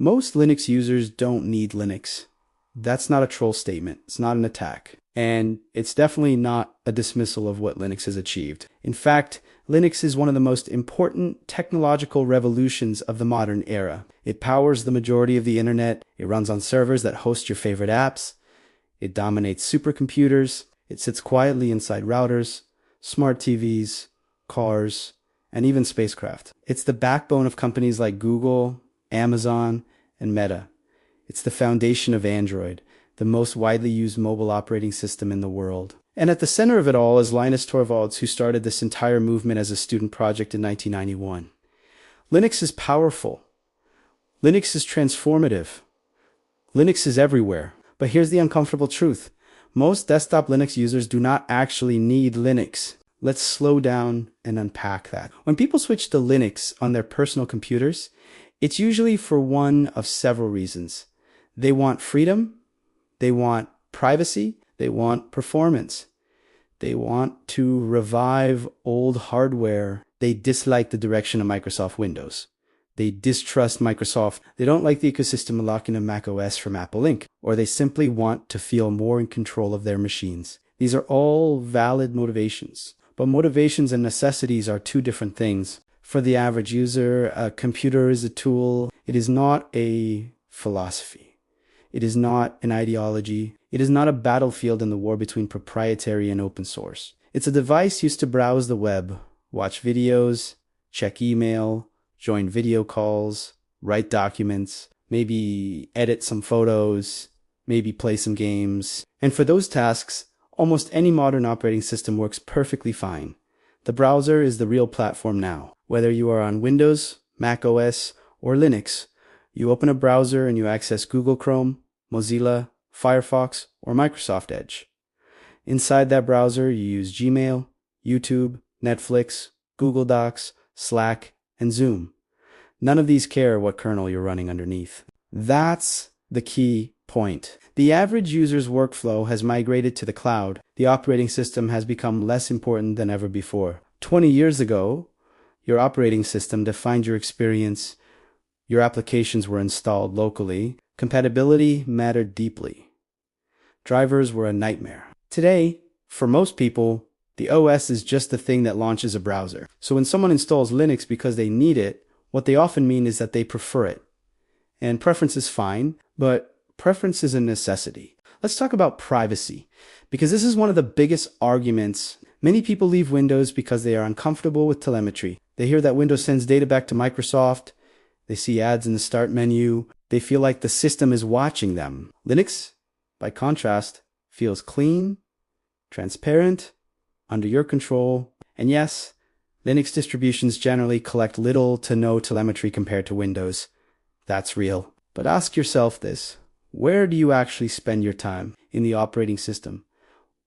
Most Linux users don't need Linux. That's not a troll statement. It's not an attack. And it's definitely not a dismissal of what Linux has achieved. In fact, Linux is one of the most important technological revolutions of the modern era. It powers the majority of the internet. It runs on servers that host your favorite apps. It dominates supercomputers. It sits quietly inside routers, smart TVs, cars, and even spacecraft. It's the backbone of companies like Google, Amazon, and Meta. It's the foundation of Android, the most widely used mobile operating system in the world. And at the center of it all is Linus Torvalds, who started this entire movement as a student project in 1991. Linux is powerful. Linux is transformative. Linux is everywhere. But here's the uncomfortable truth. Most desktop Linux users do not actually need Linux. Let's slow down and unpack that. When people switch to Linux on their personal computers, it's usually for one of several reasons. They want freedom, they want privacy, they want performance. They want to revive old hardware. They dislike the direction of Microsoft Windows. They distrust Microsoft. They don't like the ecosystem unlocking of macOS from Apple Inc. Or they simply want to feel more in control of their machines. These are all valid motivations. But motivations and necessities are two different things. For the average user, a computer is a tool. It is not a philosophy. It is not an ideology. It is not a battlefield in the war between proprietary and open source. It's a device used to browse the web, watch videos, check email, join video calls, write documents, maybe edit some photos, maybe play some games. And for those tasks, almost any modern operating system works perfectly fine. The browser is the real platform now. Whether you are on Windows, Mac OS, or Linux, you open a browser and you access Google Chrome, Mozilla, Firefox, or Microsoft Edge. Inside that browser, you use Gmail, YouTube, Netflix, Google Docs, Slack, and Zoom. None of these care what kernel you're running underneath. That's the key point. The average user's workflow has migrated to the cloud. The operating system has become less important than ever before. 20 years ago, your operating system defined your experience. Your applications were installed locally. Compatibility mattered deeply. Drivers were a nightmare. Today, for most people, the OS is just the thing that launches a browser. So when someone installs Linux because they need it, what they often mean is that they prefer it. And preference is fine, but preference is a necessity. Let's talk about privacy, because this is one of the biggest arguments. Many people leave Windows because they are uncomfortable with telemetry. They hear that Windows sends data back to Microsoft. They see ads in the start menu. They feel like the system is watching them. Linux, by contrast, feels clean, transparent, under your control. And yes, Linux distributions generally collect little to no telemetry compared to Windows. That's real. But ask yourself this. Where do you actually spend your time? In the operating system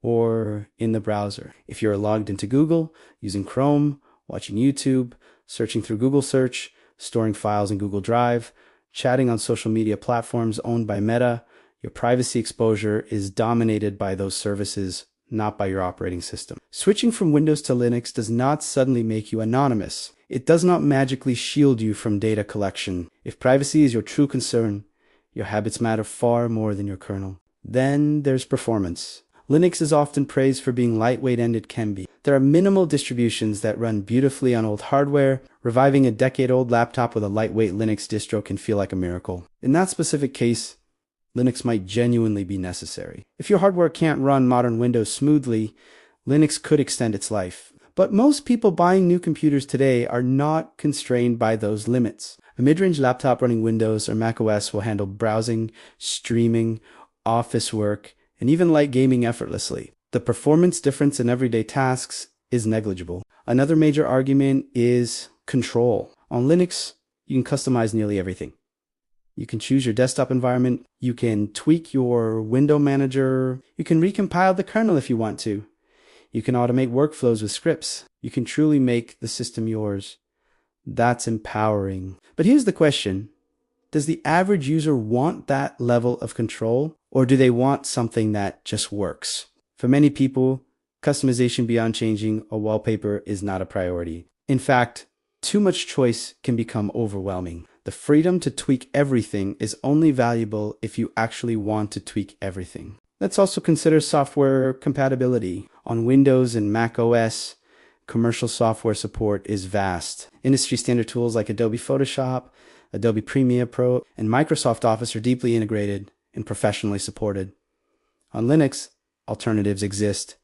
or in the browser? If you're logged into Google, using Chrome, watching YouTube, searching through Google Search, storing files in Google Drive, chatting on social media platforms owned by Meta, your privacy exposure is dominated by those services, not by your operating system. Switching from Windows to Linux does not suddenly make you anonymous. It does not magically shield you from data collection. If privacy is your true concern, your habits matter far more than your kernel. Then there's performance. Linux is often praised for being lightweight, and it can be. There are minimal distributions that run beautifully on old hardware. Reviving a decade-old laptop with a lightweight Linux distro can feel like a miracle. In that specific case, Linux might genuinely be necessary. If your hardware can't run modern Windows smoothly, Linux could extend its life. But most people buying new computers today are not constrained by those limits. A mid-range laptop running Windows or macOS will handle browsing, streaming, office work, and even light gaming effortlessly. The performance difference in everyday tasks is negligible. Another major argument is control. On Linux, you can customize nearly everything. You can choose your desktop environment, you can tweak your window manager, you can recompile the kernel if you want to. You can automate workflows with scripts. You can truly make the system yours. That's empowering. But here's the question. Does the average user want that level of control, or do they want something that just works? For many people, customization beyond changing a wallpaper is not a priority. In fact, too much choice can become overwhelming. The freedom to tweak everything is only valuable if you actually want to tweak everything. Let's also consider software compatibility. On Windows and Mac OS, commercial software support is vast. Industry standard tools like Adobe Photoshop, Adobe Premiere Pro, and Microsoft Office are deeply integrated and professionally supported. On Linux, alternatives exist.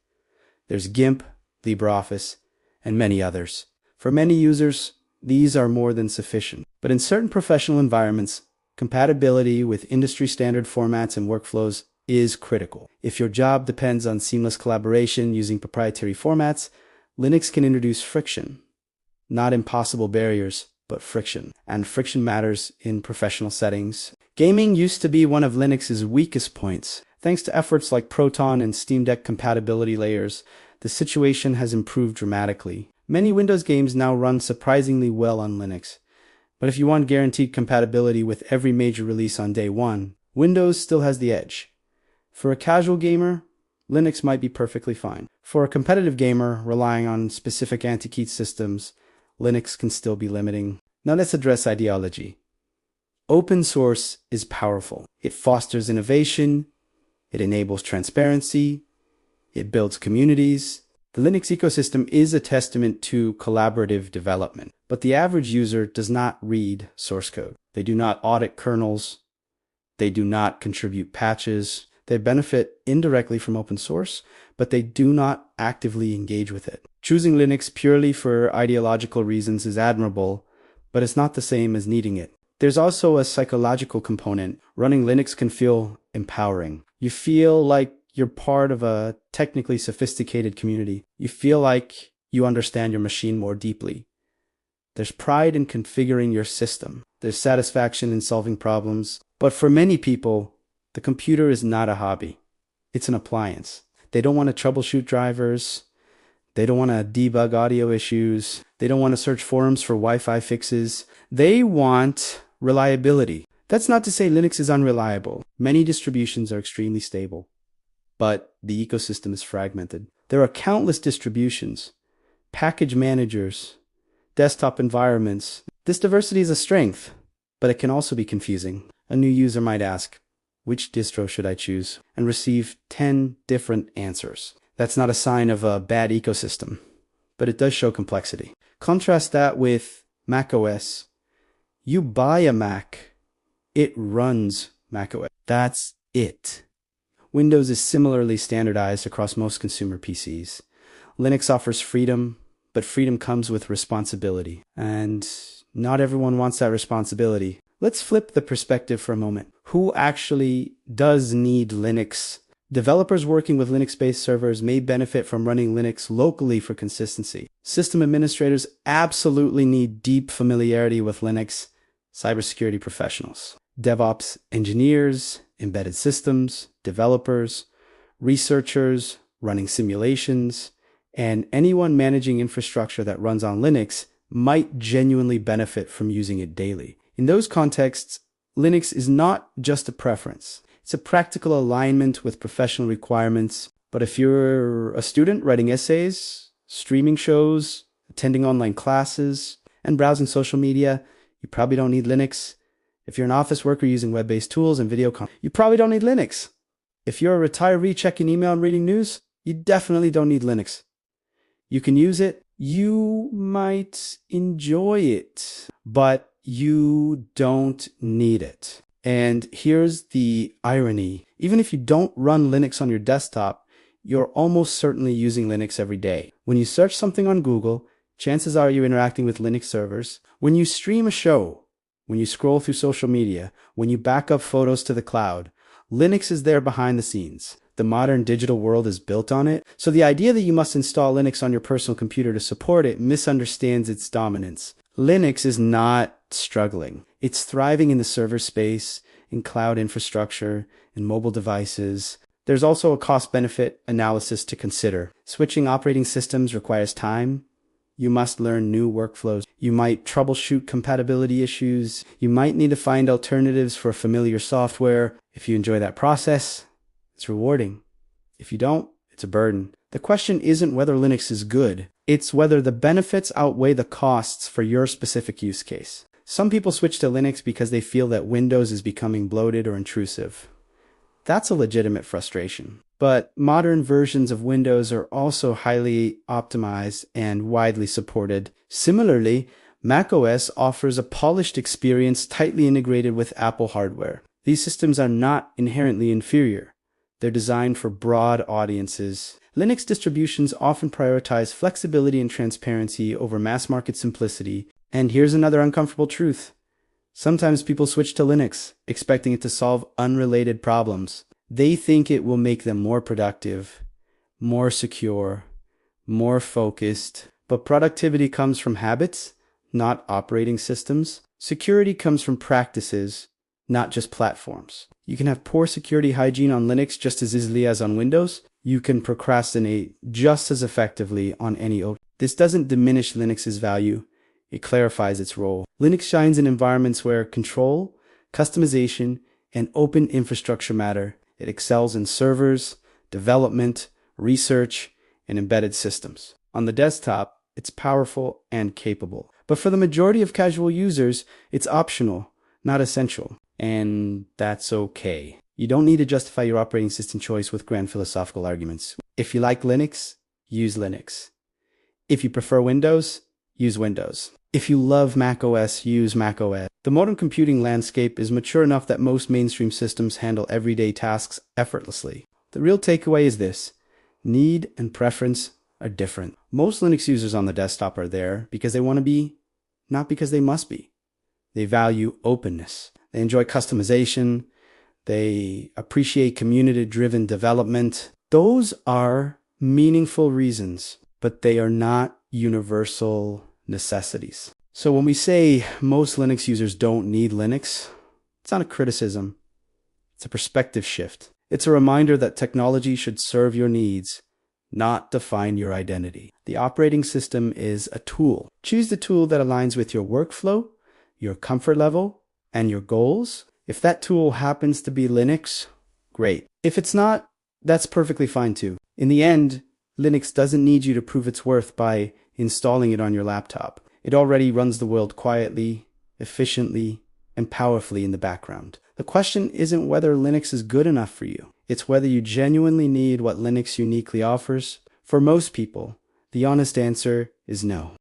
There's GIMP, LibreOffice, and many others. For many users, these are more than sufficient. But in certain professional environments, compatibility with industry standard formats and workflows is critical. If your job depends on seamless collaboration using proprietary formats, Linux can introduce friction. Not impossible barriers, but friction. And friction matters in professional settings. Gaming used to be one of Linux's weakest points. Thanks to efforts like Proton and Steam Deck compatibility layers, the situation has improved dramatically. Many Windows games now run surprisingly well on Linux. But if you want guaranteed compatibility with every major release on day one, Windows still has the edge. For a casual gamer, Linux might be perfectly fine. For a competitive gamer relying on specific anti-cheat systems, Linux can still be limiting. Now let's address ideology. Open source is powerful. It fosters innovation, it enables transparency, it builds communities. The Linux ecosystem is a testament to collaborative development, but the average user does not read source code. They do not audit kernels. They do not contribute patches. They benefit indirectly from open source, but they do not actively engage with it. Choosing Linux purely for ideological reasons is admirable, but it's not the same as needing it. There's also a psychological component. Running Linux can feel empowering. You feel like you're part of a technically sophisticated community. You feel like you understand your machine more deeply. There's pride in configuring your system. There's satisfaction in solving problems. But for many people, the computer is not a hobby. It's an appliance. They don't want to troubleshoot drivers. They don't want to debug audio issues. They don't want to search forums for Wi-Fi fixes. They want reliability. That's not to say Linux is unreliable. Many distributions are extremely stable, but the ecosystem is fragmented. There are countless distributions, package managers, desktop environments. This diversity is a strength, but it can also be confusing. A new user might ask, which distro should I choose? And receive 10 different answers. That's not a sign of a bad ecosystem, but it does show complexity. Contrast that with macOS. You buy a Mac, it runs macOS. That's it. Windows is similarly standardized across most consumer PCs. Linux offers freedom, but freedom comes with responsibility. And not everyone wants that responsibility. Let's flip the perspective for a moment. Who actually does need Linux? Developers working with Linux-based servers may benefit from running Linux locally for consistency. System administrators absolutely need deep familiarity with Linux. Cybersecurity professionals, DevOps engineers, embedded systems, developers, researchers running simulations, and anyone managing infrastructure that runs on Linux might genuinely benefit from using it daily. In those contexts, Linux is not just a preference. It's a practical alignment with professional requirements. But if you're a student writing essays, streaming shows, attending online classes, and browsing social media, you probably don't need Linux. If you're an office worker using web-based tools and video content, you probably don't need Linux. If you're a retiree checking email and reading news, you definitely don't need Linux. You can use it. You might enjoy it, but you don't need it. And here's the irony. Even if you don't run Linux on your desktop, you're almost certainly using Linux every day. When you search something on Google, chances are you're interacting with Linux servers. When you stream a show, when you scroll through social media, when you back up photos to the cloud, Linux is there behind the scenes. The modern digital world is built on it. So the idea that you must install Linux on your personal computer to support it misunderstands its dominance. Linux is not struggling. It's thriving in the server space, in cloud infrastructure, in mobile devices. There's also a cost-benefit analysis to consider. Switching operating systems requires time. You must learn new workflows. You might troubleshoot compatibility issues. You might need to find alternatives for familiar software. If you enjoy that process, it's rewarding. If you don't, it's a burden. The question isn't whether Linux is good. It's whether the benefits outweigh the costs for your specific use case. Some people switch to Linux because they feel that Windows is becoming bloated or intrusive. That's a legitimate frustration. But modern versions of Windows are also highly optimized and widely supported. Similarly, macOS offers a polished experience tightly integrated with Apple hardware. These systems are not inherently inferior. They're designed for broad audiences. Linux distributions often prioritize flexibility and transparency over mass-market simplicity. And here's another uncomfortable truth. Sometimes people switch to Linux, expecting it to solve unrelated problems. They think it will make them more productive, more secure, more focused. But productivity comes from habits, not operating systems. Security comes from practices, not just platforms. You can have poor security hygiene on Linux just as easily as on Windows. You can procrastinate just as effectively on any OS. This doesn't diminish Linux's value. It clarifies its role. Linux shines in environments where control, customization, and open infrastructure matter. It excels in servers, development, research, and embedded systems. On the desktop, it's powerful and capable. But for the majority of casual users, it's optional, not essential. And that's okay. You don't need to justify your operating system choice with grand philosophical arguments. If you like Linux, use Linux. If you prefer Windows, use Windows. If you love macOS, use macOS. The modern computing landscape is mature enough that most mainstream systems handle everyday tasks effortlessly. The real takeaway is this: need and preference are different. Most Linux users on the desktop are there because they want to be, not because they must be. They value openness. They enjoy customization. They appreciate community-driven development. Those are meaningful reasons, but they are not universal necessities. So when we say most Linux users don't need Linux, it's not a criticism. It's a perspective shift. It's a reminder that technology should serve your needs, not define your identity. The operating system is a tool. Choose the tool that aligns with your workflow, your comfort level, and your goals. If that tool happens to be Linux, great. If it's not, that's perfectly fine too. In the end, Linux doesn't need you to prove its worth by installing it on your laptop. It already runs the world quietly, efficiently, and powerfully in the background. The question isn't whether Linux is good enough for you. It's whether you genuinely need what Linux uniquely offers. For most people, the honest answer is no.